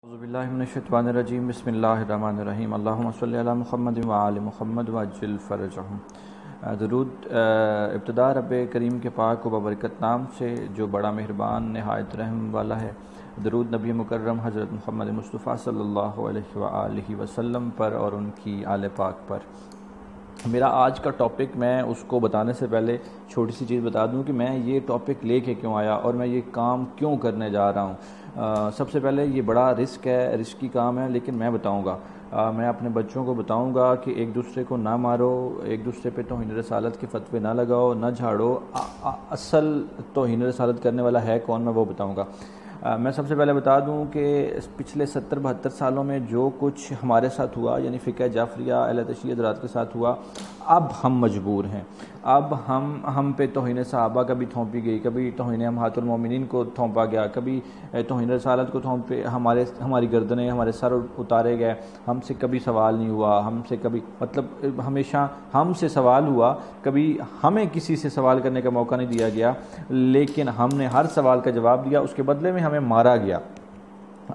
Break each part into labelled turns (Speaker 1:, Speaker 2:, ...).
Speaker 1: اعوذ باللہ من الشیطان الرجیم بسم اللہ الرحمن الرحیم اللہم صلی علی محمد وآل محمد وعجل فرجہم۔ درود ابتدا رب کریم کے پاک و ببرکت نام سے جو بڑا مہربان نہایت رحم والا ہے۔ درود نبی مکرم حضرت محمد مصطفیٰ صلی اللہ علیہ وآلہ وسلم پر اور ان کی آل پاک پر۔ میرا آج کا ٹاپک، میں اس کو بتانے سے پہلے چھوٹی سی چیز بتا دوں کہ میں یہ ٹاپک لے کے کیوں آیا اور میں یہ کام کیوں کرنے جا رہا ہوں۔ سب سے پہلے یہ بڑا رسک ہے، رسکی کام ہے، لیکن میں بتاؤں گا، میں اپنے بچوں کو بتاؤں گا کہ ایک دوسرے کو نہ مارو، ایک دوسرے پہ توہین رسالت کے فتوے نہ لگاؤ، نہ جھاڑو۔ اصل توہین رسالت کرنے والا ہے کون، میں وہ بتاؤں گا۔ میں سب سے پہلے بتا دوں کہ پچھلے 70-72 سالوں میں جو کچھ ہمارے ساتھ ہوا، یعنی فقہ جعفریہ اہل تشیع حضرات کے ساتھ ہوا، اب ہم مجبور ہیں۔ اب ہم پہ توہین صحابہ کبھی تھوپی گئی، کبھی توہین امہات المومنین کو تھوپا گیا، کبھی توہین رسالت کو تھوپے ہماری گردنیں، ہمارے سر اتارے گئے، ہم سے کبھی سوال نہیں ہوا، ہم سے کبھی ہمیشہ ہم سے سوال ہوا، کبھی ہمیں کسی سے سوال کرنے کا موقع نہیں دیا گیا، لیکن ہم نے ہر سوال کا جواب دیا، اس کے بدلے میں ہمیں مارا گیا۔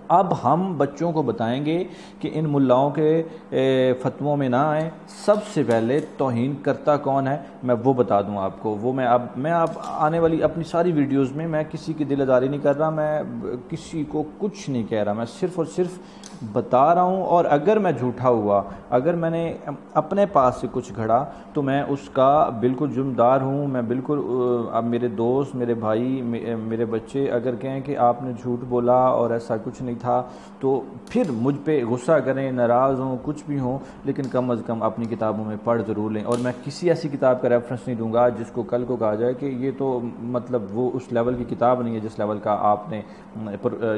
Speaker 1: اب ہم بچوں کو بتائیں گے کہ ان ملاؤں کے فتووں میں نہ آئیں۔ سب سے پہلے توہین کرتا کون ہے میں وہ بتا دوں آپ کو۔ وہ میں اب آنے والی اپنی ساری ویڈیوز میں کسی کی دل آزاری نہیں کر رہا، میں کسی کو کچھ نہیں کہہ رہا، میں صرف اور صرف بتا رہا ہوں۔ اور اگر میں جھوٹا ہوا، اگر میں نے اپنے پاس سے کچھ گھڑا تو میں اس کا بالکل ذمہ دار ہوں۔ میں بالکل، اب میرے دوست، میرے بھائی، میرے بچے اگر کہیں کہ آپ نے جھوٹ بولا اور ایسا کچھ نہیں تھا تو پھر مجھ پہ غصہ کریں، ناراض ہوں، کچھ بھی ہوں، لیکن کم از کم اپنی کتابوں میں پڑھ ضرور لیں۔ اور میں کسی ایسی کتاب کا ریفرنس نہیں دوں گا جس کو کل کو کہا جائے کہ یہ تو مطلب وہ اس لیول کی کتاب نہیں ہے جس لیول کا آپ نے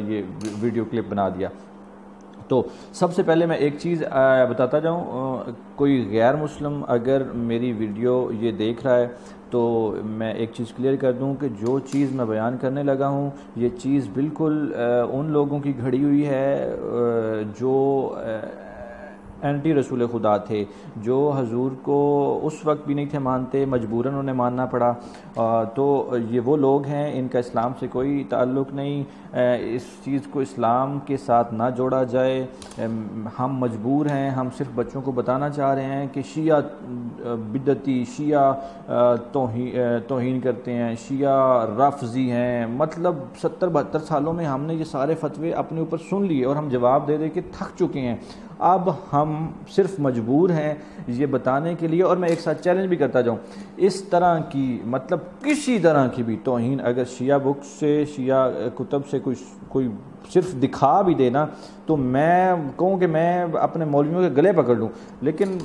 Speaker 1: یہ ویڈیو کلپ بنا دیا۔ تو سب سے پہلے میں ایک چیز بتاتا جاؤں، کوئی غیر مسلم اگر میری ویڈیو یہ دیکھ رہا ہے تو میں ایک چیز کلیئر کر دوں کہ جو چیز میں بیان کرنے لگا ہوں یہ چیز بالکل ان لوگوں کی گھڑی ہوئی ہے جو اینٹی رسول خدا تھے، جو حضور کو اس وقت بھی نہیں تھے مانتے، مجبوراً انہیں ماننا پڑا۔ تو یہ وہ لوگ ہیں، ان کا اسلام سے کوئی تعلق نہیں، اس چیز کو اسلام کے ساتھ نہ جوڑا جائے۔ ہم مجبور ہیں، ہم صرف بچوں کو بتانا چاہ رہے ہیں کہ شیعہ بدعتی، شیعہ توہین کرتے ہیں، شیعہ رافضی ہیں۔ مطلب 70-72 سالوں میں ہم نے یہ سارے فتوے اپنے اوپر سن لیے اور ہم جواب دے کے تھک چکے ہیں۔ اب ہم صرف مجبور ہیں یہ بتانے کے لیے، اور میں ایک ساتھ چیلنج بھی کرتا جاؤں، اس طرح کی مطلب کسی طرح کی بھی توہین اگر شیعہ بک سے، شیعہ کتب سے کوئی صرف دکھا بھی دینا تو میں کہوں کہ میں اپنے مولویوں کے گلے پکڑ لوں۔ لیکن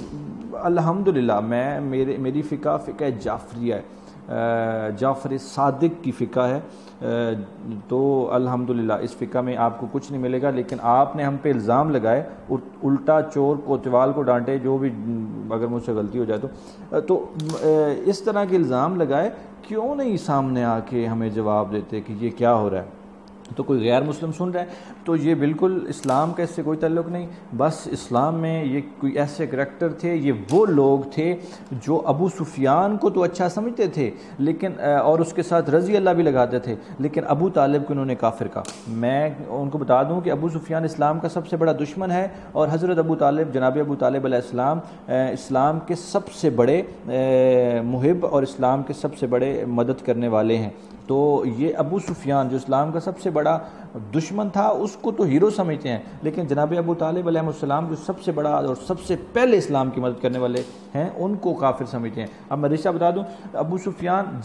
Speaker 1: الحمدللہ میری فقہ جعفریہ ہے، جعفر صادق کی فقہ ہے، تو الحمدللہ اس فقہ میں آپ کو کچھ نہیں ملے گا۔ لیکن آپ نے ہم پہ الزام لگائے، الٹا چور کوتوال کو ڈانٹے، جو بھی اگر مجھ سے غلطی ہو جائے تو اس طرح کے الزام لگائے، کیوں نہیں سامنے آ کے ہمیں جواب دیتے کہ یہ کیا ہو رہا ہے؟ تو کوئی غیر مسلم سن رہا ہے تو یہ بالکل اسلام کا اس سے کوئی تعلق نہیں، بس اسلام میں یہ کوئی ایسے کریکٹر تھے، یہ وہ لوگ تھے جو ابو سفیان کو تو اچھا سمجھتے تھے لیکن اور اس کے ساتھ رضی اللہ بھی لگاتے تھے، لیکن ابو طالب کو انہوں نے کافر کہا۔ میں ان کو بتا دوں کہ ابو سفیان اسلام کا سب سے بڑا دشمن ہے، اور حضرت ابو طالب، جناب ابو طالب علیہ السلام اسلام کے سب سے بڑے محب اور اسلام کے سب سے بڑے مدد کرنے والے ہیں۔ تو یہ ابو سفیان جو اسلام کا سب سے بڑا دشمن تھا اس کو تو ہیرو سمجھتے ہیں، لیکن جناب ابو طالب علیہ السلام جو سب سے بڑا اور سب سے پہلے اسلام کی مدد کرنے والے ہیں ان کو کافر سمجھتے ہیں۔ اب میں رشتہ بتا دوں، ابو سفیان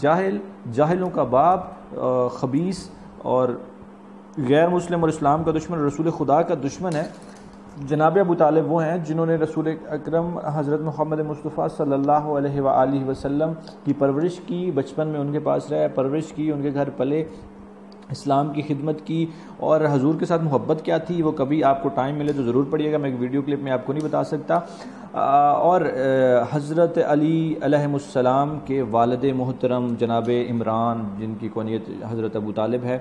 Speaker 1: جاہلوں کا باپ، خبیث اور غیر مسلم اور اسلام کا دشمن، رسول خدا کا دشمن ہے۔ جناب ابو طالب وہ ہیں جنہوں نے رسول اکرم حضرت محمد مصطفیٰ صلی اللہ علیہ وآلہ وسلم کی پرورش کی، بچپن میں ان کے پاس رہے، پرورش کی، ان کے گھر پلے، اسلام کی خدمت کی، اور حضور کے ساتھ محبت کیا تھی وہ کبھی آپ کو ٹائم ملے تو ضرور پڑھیے گا، میں ایک ویڈیو کلپ میں آپ کو نہیں بتا سکتا۔ اور حضرت علی علیہ السلام کے والد محترم جناب عمران، جن کی کنیت حضرت ابو طالب ہے،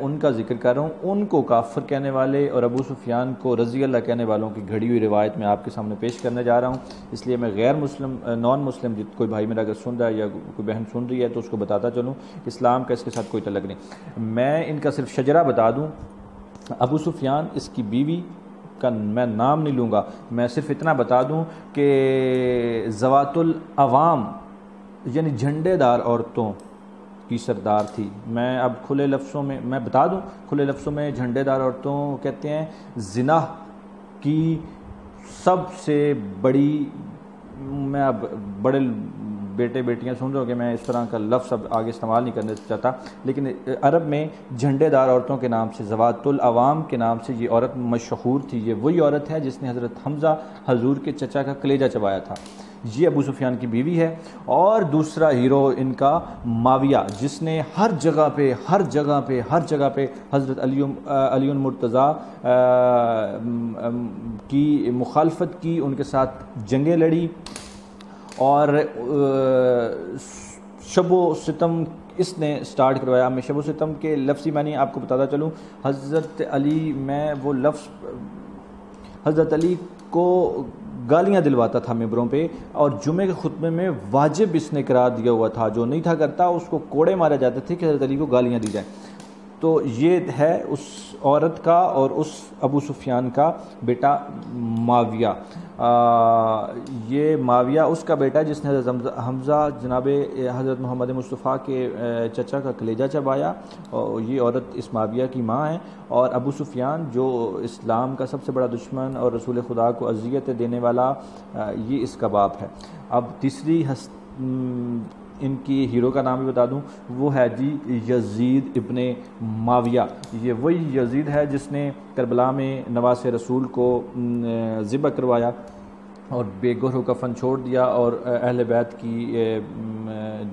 Speaker 1: ان کا ذکر کر رہا ہوں۔ ان کو کافر کہنے والے اور ابو سفیان کو رضی اللہ کہنے والوں کی گھڑی ہوئی روایت میں آپ کے سامنے پیش کرنے جا رہا ہوں، اس لیے میں غیر مسلم، نان مسلم کوئی بھائی میرا اگر سن رہا ہے یا کوئی بہن سن رہی ہے تو اس کو بتاتا چلوں، اسلام کا اس کے ساتھ کوئی تعلق نہیں۔ میں ان کا صرف شجرہ بتا دوں ابو سفیان اس کی بیوی کا میں نام نہیں لوں گا، میں صرف اتنا بتا دوں کہ ذوات العوام یعنی جھنڈے دار عورتوں کی سردار تھی۔ میں اب کھلے لفظوں میں میں بتا دوں، کھلے لفظوں میں جھنڈے دار عورتوں کہتے ہیں زنا کی سب سے بڑی، میں اب بڑے بیٹے بیٹیاں سن رہے ہو کہ میں اس طرح کا لفظ اب آگے استعمال نہیں کرنا چاہتا، لیکن عرب میں جھنڈے دار عورتوں کے نام سے، ذوات العوام کے نام سے یہ عورت مشہور تھی۔ یہ وہی عورت ہے جس نے حضرت حمزہ حضور کے چچا کا کلیجہ چبایا تھا، یہ ابو سفیان کی بیوی ہے۔ اور دوسرا ہیرو ان کا معاویہ، جس نے ہر جگہ پہ حضرت علی المرتضیٰ کی مخالفت کی، ان کے ساتھ جنگیں لڑی، اور شب و ستم اس نے سٹارٹ کروایا۔ میں شب و ستم کے لفظی معنی آپ کو بتاتا چلوں، حضرت علی، میں وہ لفظ حضرت علی کو گالیاں دلواتا تھا ممبروں پہ، اور جمعے کے خطبے میں واجب اس نے قرار دیا ہوا تھا، جو نہیں تھا کرتا اس کو کوڑے مارے جاتے تھے کہ حضرت علی کو گالیاں دی جائیں۔ تو یہ ہے اس عورت کا اور اس ابو سفیان کا بیٹا معاویہ۔ یہ معاویہ اس کا بیٹا جس نے حضرت حمزہ جناب حضرت محمد مصطفیٰ کے چچا کا کلیجہ چبایا، اور یہ عورت اس معاویہ کی ماں ہے۔ اور ابو سفیان جو اسلام کا سب سے بڑا دشمن اور رسول خدا کو اذیت دینے والا، یہ اس کا باپ ہے۔ اب تیسری ان کی ہیرو کا نام بھی بتا دوں، وہ ہے جی یزید ابن معاویہ۔ یہ وہی یزید ہے جس نے کربلا میں نواس رسول کو ذبح کروایا اور بے گور و کفن چھوڑ دیا، اور اہل بیت کی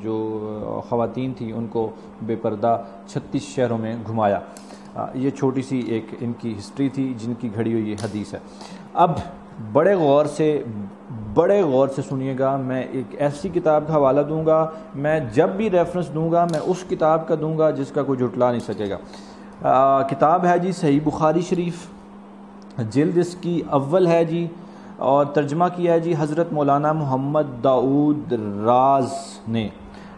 Speaker 1: جو خواتین تھیں ان کو بے پردہ 36 شہروں میں گھمایا۔ یہ چھوٹی سی ایک ان کی ہسٹری تھی جن کی گھڑی ہوئی یہ حدیث ہے۔ اب بڑے غور سے سنیے گا، میں ایک ایسی کتاب کا حوالہ دوں گا، میں جب بھی ریفرنس دوں گا میں اس کتاب کا دوں گا جس کا کوئی جھٹلا نہیں سکے گا۔ کتاب ہے جی صحیح بخاری شریف، جلد اس کی اول ہے جی، اور ترجمہ کیا ہے جی حضرت مولانا محمد داؤد راز نے،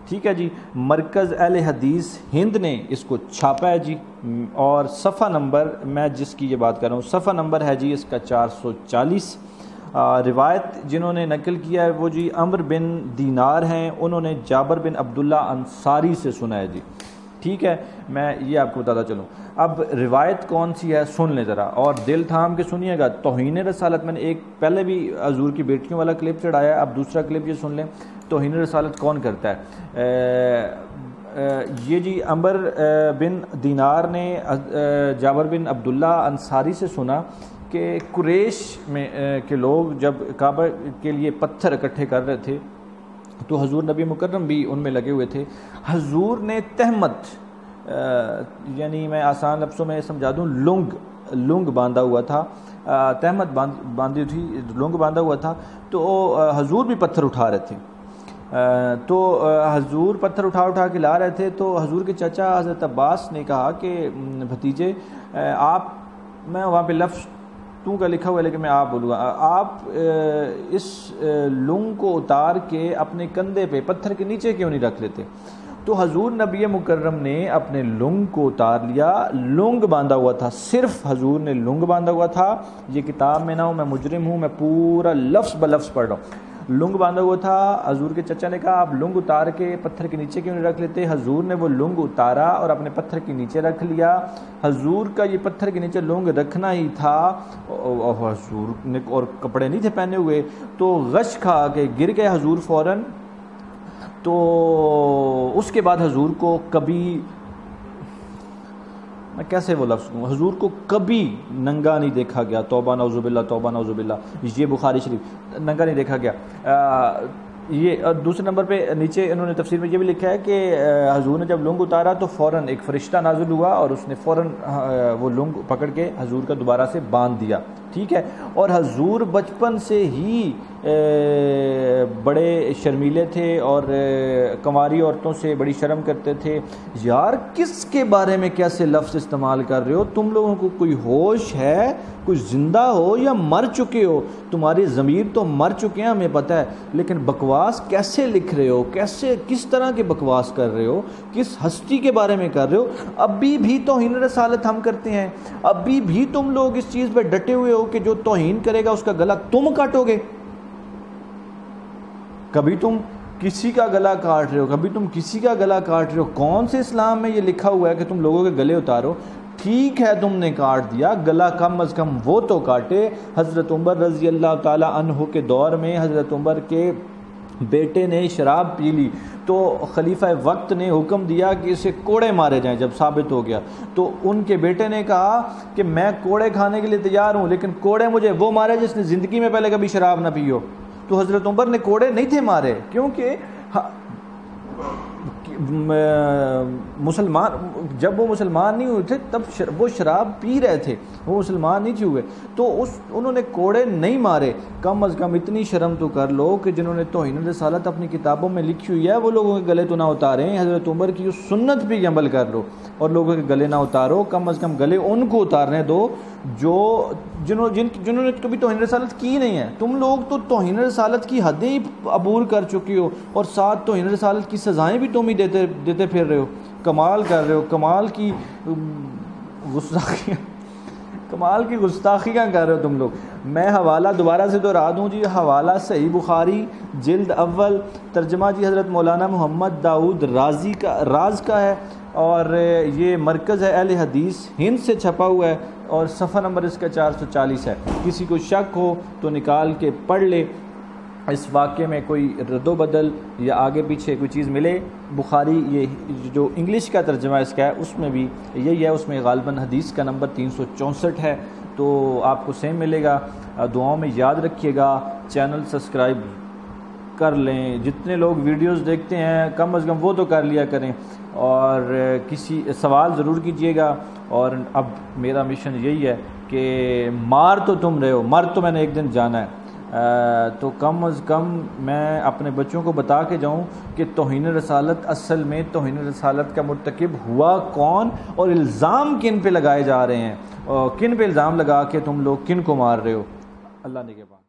Speaker 1: ٹھیک ہے جی۔ مرکز اہل حدیث ہند نے اس کو چھاپا ہے جی، اور صفحہ نمبر، میں جس کی یہ بات کر رہا ہوں، صفحہ نمبر ہے جی اس کا 440۔ روایت جنہوں نے نقل کیا ہے وہ جی عمر بن دینار ہیں، انہوں نے جابر بن عبداللہ انصاری سے سنا ہے جی، ٹھیک ہے۔ میں یہ آپ کو بتاتا چلوں، اب روایت کون سی ہے سن لیں ذرا، اور دل تھام کے سنیے گا۔ توہین رسالت، میں نے ایک پہلے بھی حضور کی بیٹیوں والا کلپ چڑھایا ہے، اب دوسرا کلپ یہ سن لیں، توہین رسالت کون کرتا ہے۔ یہ جی عمر بن دینار نے جابر بن عبداللہ انصاری سے سنا کہ قریش میں کے لوگ جب کعبہ کے لیے پتھر اکٹھے کر رہے تھے تو حضور نبی مکرم بھی ان میں لگے ہوئے تھے۔ حضور نے تہمت، یعنی میں آسان لفظوں میں سمجھا دوں، لنگ باندھا ہوا تھا، تہمت باندھی تھی، لنگ باندھا ہوا تھا، تو حضور بھی پتھر اٹھا رہے تھے۔ تو حضور پتھر اٹھا کے لا رہے تھے، تو حضور کے چچا حضرت عباس نے کہا کہ بھتیجے آپ، میں وہاں پہ لفظ تو کا لکھا ہوا ہے لیکن میں آپ بولوں گا، آپ اس لنگ کو اتار کے اپنے کندھے پہ پتھر کے نیچے کیوں نہیں رکھ لیتے؟ تو حضور نبی مکرم نے اپنے لنگ کو اتار لیا، لنگ باندھا ہوا تھا، صرف حضور نے لنگ باندھا ہوا تھا۔ یہ کتاب میں نہ ہوں، میں مجرم ہوں، میں پورا لفظ بلفظ پڑھ رہا ہوں۔ لنگ باندھا ہوا تھا، حضور کے چچا نے کہا آپ لنگ اتار کے پتھر کے نیچے کیوں نہیں رکھ لیتے؟ حضور نے وہ لنگ اتارا اور اپنے پتھر کے نیچے رکھ لیا۔ حضور کا یہ پتھر کے نیچے لنگ رکھنا ہی تھا، اور حضور نے اور کپڑے نہیں تھے پہنے ہوئے، تو غش کھا کے گر گئے حضور فوراً۔ تو اس کے بعد حضور کو کبھی، میں کیسے وہ لفظ کہوں، حضور کو کبھی ننگا نہیں دیکھا گیا، توبہ نعوذ باللہ، توبہ نعوذ باللہ، یہ بخاری شریف، ننگا نہیں دیکھا گیا۔ یہ دوسرے نمبر پہ نیچے انہوں نے تفسیر میں یہ بھی لکھا ہے کہ حضور نے جب لنگ اتارا تو فوراً ایک فرشتہ نازل ہوا اور اس نے فوراً وہ لنگ پکڑ کے حضور کا دوبارہ سے باندھ دیا۔ ٹھیک ہے. اور حضور بچپن سے ہی بڑے شرمیلے تھے اور کنواری عورتوں سے بڑی شرم کرتے تھے. یار کس کے بارے میں کیسے لفظ استعمال کر رہے ہو؟ تم لوگوں کو کوئی ہوش ہے؟ کچھ زندہ ہو یا مر چکے ہو؟ تمہاری ضمیر تو مر چکے ہیں ہمیں پتہ ہے، لیکن بکواس کیسے لکھ رہے ہو؟ کس طرح کے بکواس کر رہے ہو؟ کس ہستی کے بارے میں کر رہے ہو؟ ابھی بھی توہین رسالت ہم کرتے ہیں، ابھی بھی تم لوگ اس چیز پہ ڈٹے ہوئے ہو کہ جو توہین کرے گا اس کا گلا تم کاٹو گے. کبھی تم کسی کا گلا کاٹ رہے ہو، کبھی تم کسی کا گلا کاٹ رہے ہو. کون سے اسلام میں یہ لکھا ہوا ہے کہ تم لوگوں کے گلے اتارو؟ ٹھیک ہے تم نے کاٹ دیا، گلا کم از کم وہ تو کاٹے. حضرت عمر رضی اللہ تعالی عنہ کے دور میں حضرت عمر کے بیٹے نے شراب پی لی تو خلیفہ وقت نے حکم دیا کہ اسے کوڑے مارے جائیں. جب ثابت ہو گیا تو ان کے بیٹے نے کہا کہ میں کوڑے کھانے کے لیے تیار ہوں، لیکن کوڑے مجھے وہ مارے جس نے زندگی میں پہلے کبھی شراب نہ پی ہو. تو حضرت عمر نے کوڑے نہیں تھے مارے، کیونکہ مسلمان جب وہ مسلمان نہیں ہوئے تھے تب وہ شراب پی رہے تھے، وہ مسلمان نہیں تھے ہوئے، تو انہوں نے کوڑے نہیں مارے. کم از کم اتنی شرم تو کر لو کہ جنہوں نے توہین رسالت اپنی کتابوں میں لکھی ہوئی ہے وہ لوگوں کے گلے تو نہ اتاریں. حضرت عمر کی اس سنت پہ عمل کر لو اور لوگوں کے گلے نہ اتارو. کم از کم گلے ان کو اتارنے دو جنہوں نے کبھی توہین رسالت کی نہیں ہے. تم لوگ تو توہین رسالت کی حدیں ہی عبور کر چکے ہو اور ساتھ توہین رسالت کی سزائیں بھی تم ہی دیتے پھر رہے ہو. کمال کر رہے ہو، کمال کی گستاخیاں کر رہے ہو تم لوگ. میں حوالہ دوبارہ سے دہرا دوں جی، حوالہ صحیح بخاری جلد اول، ترجمہ جی حضرت مولانا محمد داؤد راز کا ہے، اور یہ مرکز ہے اہل حدیث ہند سے چھپا ہوا ہے، اور صفحہ نمبر اس کا 440 ہے. کسی کو شک ہو تو نکال کے پڑھ لے. اس واقعے میں کوئی رد و بدل یا آگے پیچھے کوئی چیز ملے، بخاری یہ جو انگلش کا ترجمہ اس کا ہے اس میں بھی یہی ہے، اس میں غالباً حدیث کا نمبر 364 ہے، تو آپ کو سیم ملے گا. دعاؤں میں یاد رکھیے گا، چینل سبسکرائب کر لیں. جتنے لوگ ویڈیوز دیکھتے ہیں کم از کم وہ تو کر لیا کریں، اور کسی سوال ضرور کیجیے گا. اور اب میرا مشن یہی ہے کہ مار تو تم رہے ہو، مر تو میں نے ایک دن جانا ہے، تو کم از کم میں اپنے بچوں کو بتا کے جاؤں کہ توہین رسالت اصل میں توہین رسالت کا مرتکب ہوا کون، اور الزام کن پہ لگائے جا رہے ہیں، اور کن پہ الزام لگا کے تم لوگ کن کو مار رہے ہو. اللہ نے کے بعد